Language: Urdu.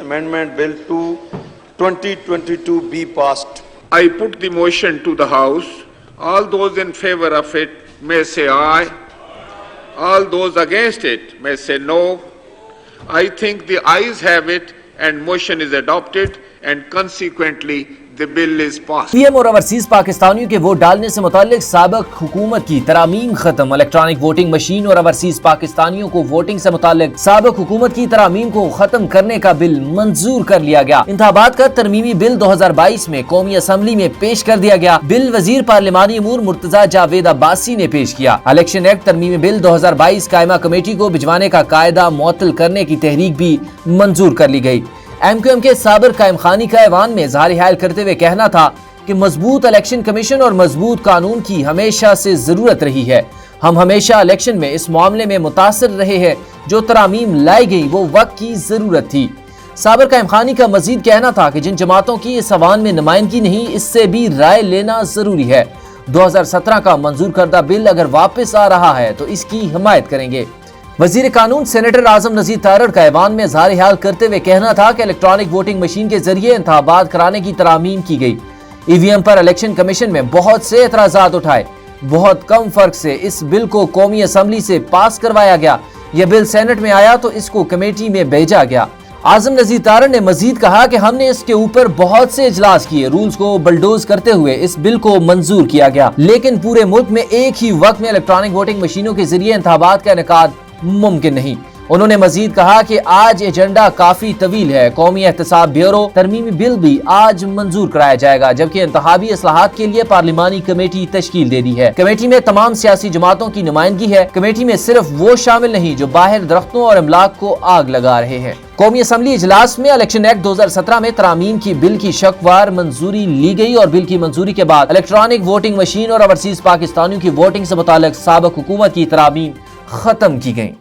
Amendment Bill 2022 be passed. I put the motion to the House. All those in favor of it may say aye. All those against it may say no. I think the ayes have it and motion is adopted and consequently the bill is passed. P M اور اوورسیز پاکستانیوں کے ووٹ ڈالنے سے متعلق سابق حکومت کی ترامیم ختم. الیکٹرانک ووٹنگ مشین اور اوورسیز پاکستانیوں کو ووٹنگ سے متعلق سابق حکومت کی ترامیم کو ختم کرنے کا بل منظور کر لیا گیا. انتخابات کا ترمیمی بل 2022 میں قومی اسمبلی میں پیش کر دیا گیا. بل وزیر پارلیمانی امور مرتضی جاوید عباسی نے پیش کیا. الیکشن ایکٹ ترمیمی بل 2022 قائمہ کمیٹی کو بھجوانے کا قاعدہ معطل کرنے کی تحریک بھی منظور کر لی گئی. ایم کیو ایم کے سابق قائم خانی کا ایوان میں اظہار حال کرتے ہوئے کہنا تھا کہ مضبوط الیکشن کمیشن اور مضبوط قانون کی ہمیشہ سے ضرورت رہی ہے. ہم ہمیشہ الیکشن میں اس معاملے میں متاثر رہے ہیں. جو ترامیم لائی گئی وہ وقت کی ضرورت تھی. سابق قائم خانی کا مزید کہنا تھا کہ جن جماعتوں کی اس ایوان میں نمائندگی نہیں اس سے بھی رائے لینا ضروری ہے. 2017 کا منظور کردہ بل اگر واپس آ رہا ہے تو اس کی حمایت کریں گے. وزیر قانون سینیٹر اعظم نذیر تارڑ کا ایوان میں اظہار حال کرتے ہوئے کہنا تھا کہ الیکٹرانک ووٹنگ مشین کے ذریعے انتخابات کرانے کی ترامیم کی گئی. ای وی ایم پر الیکشن کمیشن میں بہت سے اعتراضات اٹھائے. بہت کم فرق سے اس بل کو قومی اسمبلی سے پاس کروایا گیا. یہ بل سینٹ میں آیا تو اس کو کمیٹی میں بھیجا گیا. اعظم نذیر تارڑ نے مزید کہا کہ ہم نے اس کے اوپر بہت سے اجلاس کیے. رولز کو بلڈوز کرتے ہوئے اس بل کو منظور کیا گیا. لیکن پورے ملک میں ایک ہی وقت میں الیکٹرانک ووٹنگ مشینوں کے ذریعے انتخابات کا انعقاد ممکن نہیں. انہوں نے مزید کہا کہ آج ایجنڈا کافی طویل ہے. قومی احتساب بیورو ترمیمی بل بھی آج منظور کرایا جائے گا جبکہ انتخابی اصلاحات کے لیے پارلیمانی کمیٹی تشکیل دے دی ہے. کمیٹی میں تمام سیاسی جماعتوں کی نمائندگی ہے. کمیٹی میں صرف وہ شامل نہیں جو باہر درختوں اور املاک کو آگ لگا رہے ہیں. قومی اسمبلی اجلاس میں الیکشن ایکٹ 2017 میں ترامیم کی بل کی شکوار منظوری لی گئی اور بل کی منظوری کے بعد الیکٹرانک ووٹنگ مشین اور اوورسیز پاکستانیوں کی ووٹنگ سے متعلق سابق حکومت کی ترامیم ختم کی گئیں.